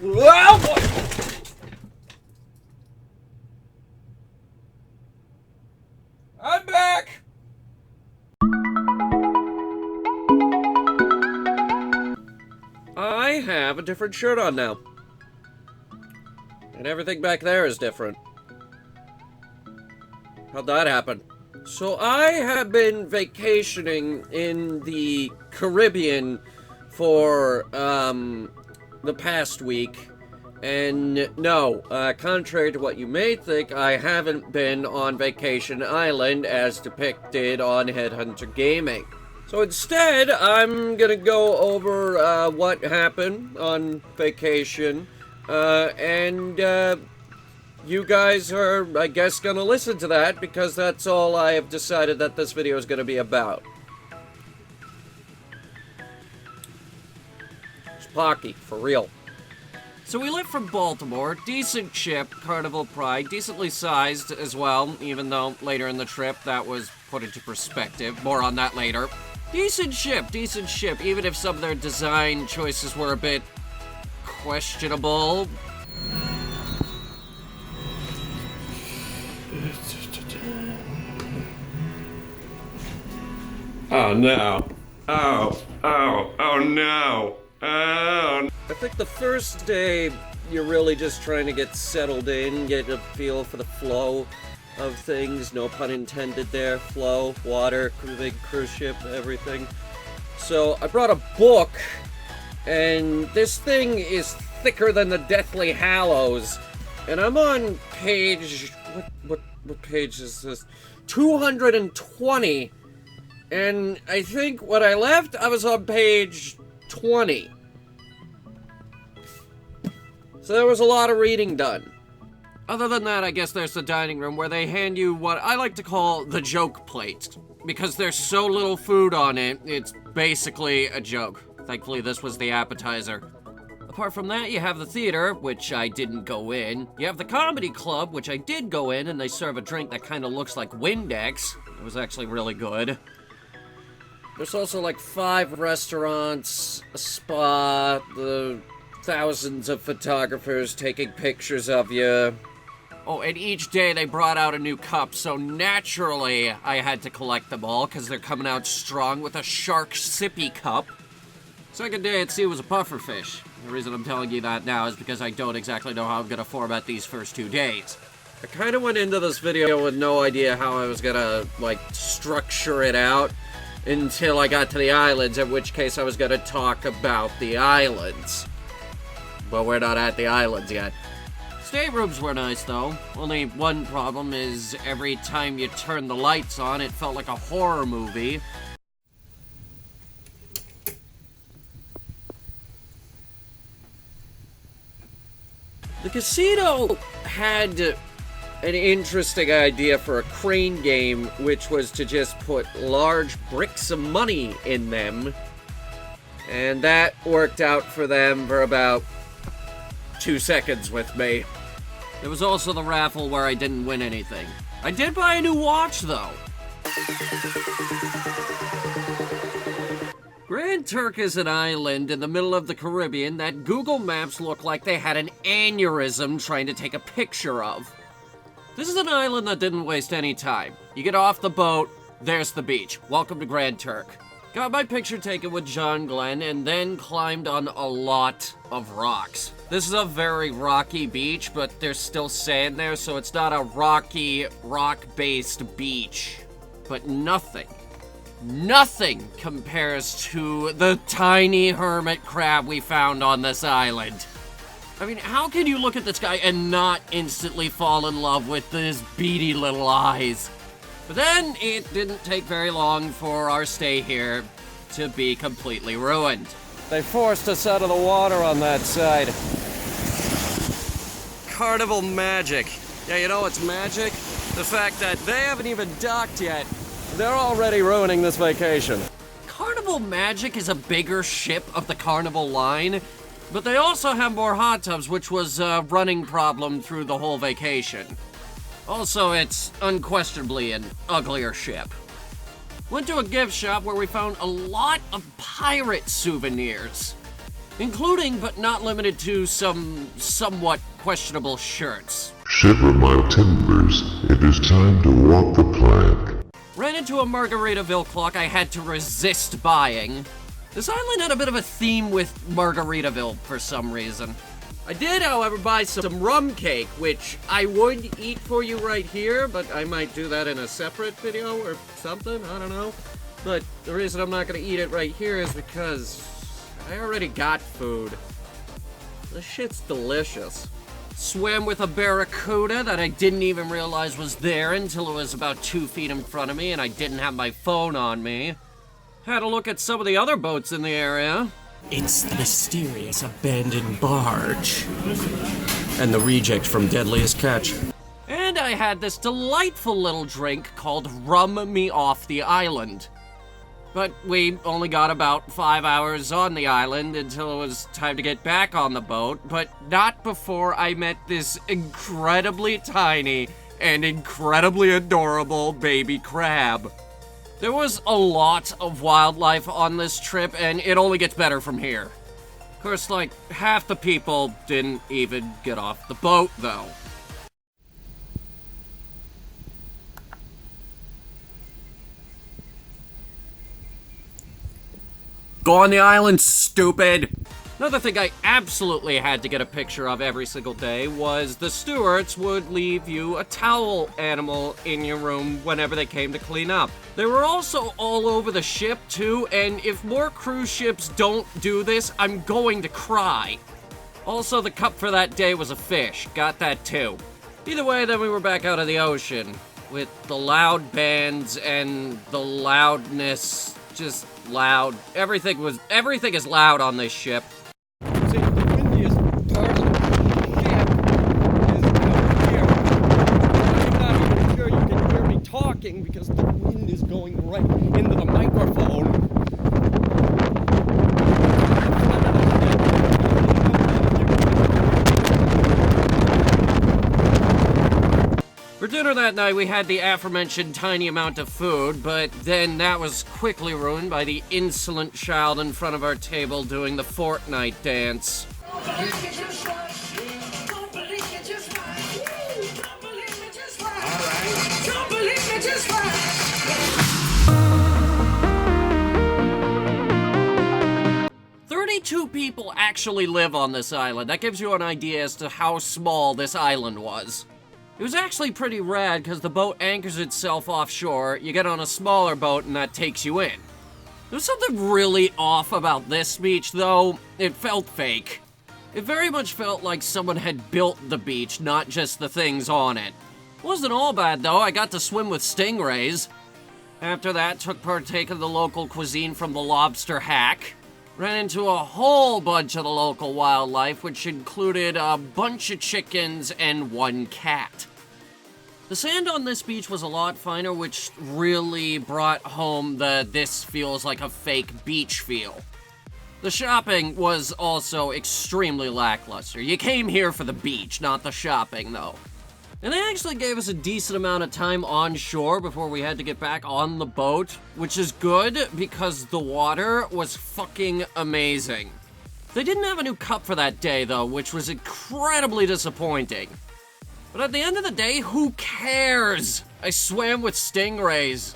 I'm back! I have a different shirt on now. And everything back there is different. How'd that happen? So I have been vacationing in the Caribbean for, the past week. And no, contrary to what you may think, I haven't been on Vacation Island as depicted on Headhunter Gaming. So instead, I'm gonna go over what happened on vacation, and you guys are, I guess, gonna listen to that because that's all I have decided that this video is gonna be about. Sparky, for real. So we left from Baltimore, decent ship, Carnival Pride, decently sized as well, even though later in the trip that was put into perspective. More on that later. Decent ship, even if some of their design choices were a bit questionable. Oh no. Oh no. I think the first day, you're really just trying to get settled in, get a feel for the flow of things, no pun intended there, flow, water, big cruise ship, everything. So I brought a book, and this thing is thicker than the Deathly Hallows, and I'm on page, what page is this? 220, and I think when I left, I was on page 20. So there was a lot of reading done. Other than that, I guess there's the dining room where they hand you what I like to call the joke plate. Because there's so little food on it, it's basically a joke. Thankfully, this was the appetizer. Apart from that, you have the theater, which I didn't go in. You have the comedy club, which I did go in, and they serve a drink that kind of looks like Windex. It was actually really good. There's also like 5 restaurants, a spa, the thousands of photographers taking pictures of you. Oh, and each day they brought out a new cup, so naturally I had to collect them all, because they're coming out strong with a shark sippy cup. Second day at sea was a pufferfish. The reason I'm telling you that now is because I don't exactly know how I'm going to format these first 2 days. I kind of went into this video with no idea how I was going to, like, structure it out until I got to the islands, in which case I was going to talk about the islands. But we're not at the islands yet. Staterooms were nice, though. Only one problem is every time you turned the lights on, it felt like a horror movie. The casino had an interesting idea for a crane game, which was to just put large bricks of money in them. And that worked out for them for about 2 seconds with me. There was also the raffle where I didn't win anything. I did buy a new watch, though. Grand Turk is an island in the middle of the Caribbean that Google Maps looked like they had an aneurysm trying to take a picture of. This is an island that didn't waste any time. You get off the boat, there's the beach. Welcome to Grand Turk. Got my picture taken with John Glenn and then climbed on a lot of rocks. This is a very rocky beach, but there's still sand there, so it's not a rocky, rock-based beach. But nothing compares to the tiny hermit crab we found on this island. I mean, how can you look at this guy and not instantly fall in love with his beady little eyes? But then, it didn't take very long for our stay here to be completely ruined. They forced us out of the water on that side. Carnival magic. Yeah, you know what's magic? The fact that they haven't even docked yet. They're already ruining this vacation. Carnival Magic is a bigger ship of the Carnival line, but they also have more hot tubs, which was a running problem through the whole vacation. Also, it's unquestionably an uglier ship. Went to a gift shop where we found a lot of pirate souvenirs. including but not limited to some somewhat questionable shirts. Shiver my timbers, it is time to walk the plank. Ran into a Margaritaville clock I had to resist buying. This island had a bit of a theme with Margaritaville for some reason. I did, however, buy some rum cake, which I would eat for you right here, but I might do that in a separate video or something, I don't know. But the reason I'm not gonna eat it right here is because I already got food. This shit's delicious. Swam with a barracuda that I didn't even realize was there until it was about 2 feet in front of me and I didn't have my phone on me. Had a look at some of the other boats in the area. It's the mysterious abandoned barge. And the reject from Deadliest Catch. And I had this delightful little drink called Rum Me Off the Island. But we only got about 5 hours on the island until it was time to get back on the boat, but not before I met this incredibly tiny and incredibly adorable baby crab. There was a lot of wildlife on this trip, and it only gets better from here. Of course, like, half the people didn't even get off the boat, though. Go on the island, stupid! Another thing I absolutely had to get a picture of every single day was the stewards would leave you a towel animal in your room whenever they came to clean up. They were also all over the ship too, and if more cruise ships don't do this, I'm going to cry. Also, the cup for that day was a fish. Got that too. Either way, then we were back out of the ocean with the loud bands and the loudness, just loud. Everything is loud on this ship. See, the windiest part of the ship is out here. I'm not even sure you can hear me talking because the wind is going right into the microphone. For dinner that night, we had the aforementioned tiny amount of food, but then that was quickly ruined by the insolent child in front of our table doing the Fortnite dance. Don't believe me, just watch. Don't believe me, just watch. Don't believe me, just watch. All right. Don't believe me, just watch. 32 people actually live on this island. That gives you an idea as to how small this island was. It was actually pretty rad because the boat anchors itself offshore, you get on a smaller boat and that takes you in. There was something really off about this beach though. It felt fake. It very much felt like someone had built the beach, not just the things on it. Wasn't all bad though, I got to swim with stingrays. After that, took partake of the local cuisine from the Lobster Hack. Ran into a whole bunch of the local wildlife, which included a bunch of chickens and 1 cat. The sand on this beach was a lot finer, which really brought home the this feels like a fake beach feel. The shopping was also extremely lackluster. You came here for the beach, not the shopping, though. And they actually gave us a decent amount of time on shore before we had to get back on the boat, which is good because the water was fucking amazing. They didn't have a new cup for that day, though, which was incredibly disappointing. But at the end of the day, who cares? I swam with stingrays.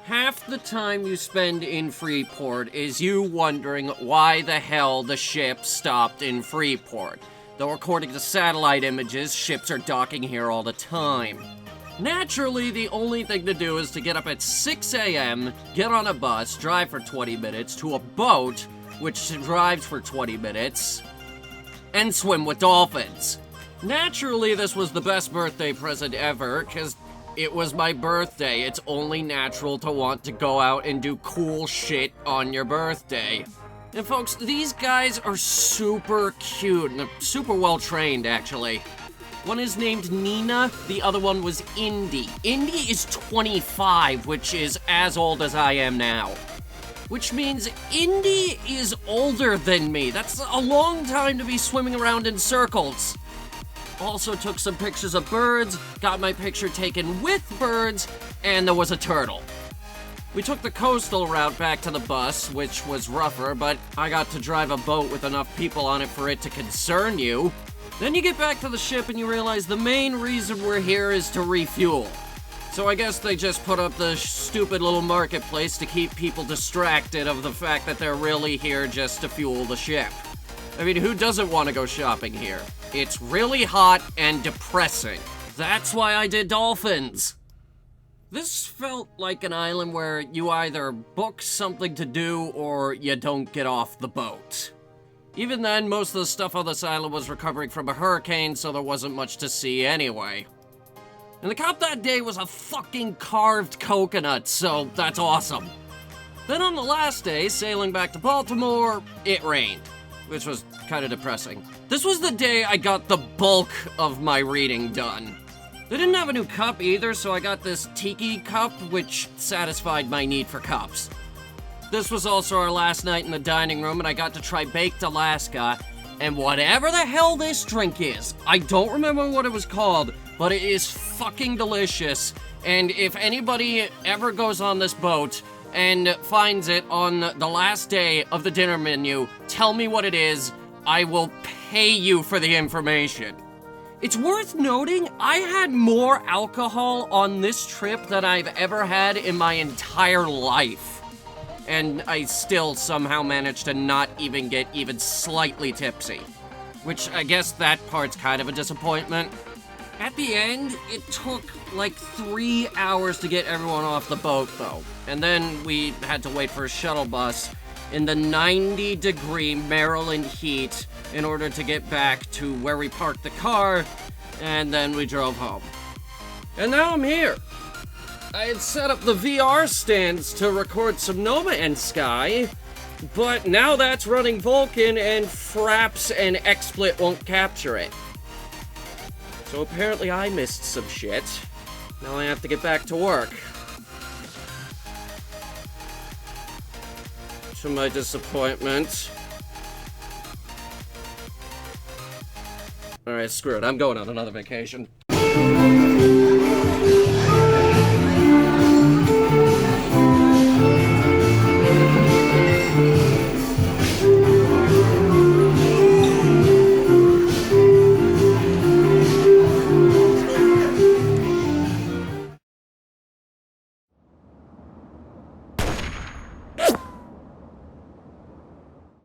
Half the time you spend in Freeport is you wondering why the hell the ship stopped in Freeport. Though according to satellite images, ships are docking here all the time. Naturally, the only thing to do is to get up at 6 a.m., get on a bus, drive for 20 minutes to a boat, which drives for 20 minutes, and swim with dolphins. Naturally, this was the best birthday present ever, because it was my birthday. It's only natural to want to go out and do cool shit on your birthday. And folks, these guys are super cute and super well trained, actually. One is named Nina, the other one was Indy. Indy is 25, which is as old as I am now. Which means Indy is older than me. That's a long time to be swimming around in circles. Also took some pictures of birds, got my picture taken with birds, and there was a turtle. We took the coastal route back to the bus, which was rougher, but I got to drive a boat with enough people on it for it to concern you. Then you get back to the ship and you realize the main reason we're here is to refuel. So I guess they just put up the stupid little marketplace to keep people distracted of the fact that they're really here just to fuel the ship. I mean, who doesn't want to go shopping here? It's really hot and depressing. That's why I did dolphins. This felt like an island where you either book something to do or you don't get off the boat. Even then, most of the stuff on this island was recovering from a hurricane, so there wasn't much to see anyway. And the cop that day was a fucking carved coconut, so that's awesome. Then on the last day, sailing back to Baltimore, it rained, which was kind of depressing. This was the day I got the bulk of my reading done. They didn't have a new cup either, so I got this tiki cup, which satisfied my need for cups. This was also our last night in the dining room, and I got to try Baked Alaska, and whatever the hell this drink is, I don't remember what it was called, but it is fucking delicious, and if anybody ever goes on this boat and finds it on the last day of the dinner menu, tell me what it is. I will pay you for the information. It's worth noting, I had more alcohol on this trip than I've ever had in my entire life. And I still somehow managed to not even get even slightly tipsy. Which I guess that part's kind of a disappointment. At the end, it took like 3 hours to get everyone off the boat though. And then we had to wait for a shuttle bus in the 90-degree Maryland heat in order to get back to where we parked the car, and then we drove home. And now I'm here. I had set up the VR stands to record some Noma and Sky, but now that's running Vulkan and Fraps and XSplit won't capture it. So apparently I missed some shit. Now I have to get back to work. To my disappointment. Alright, screw it. I'm going on another vacation.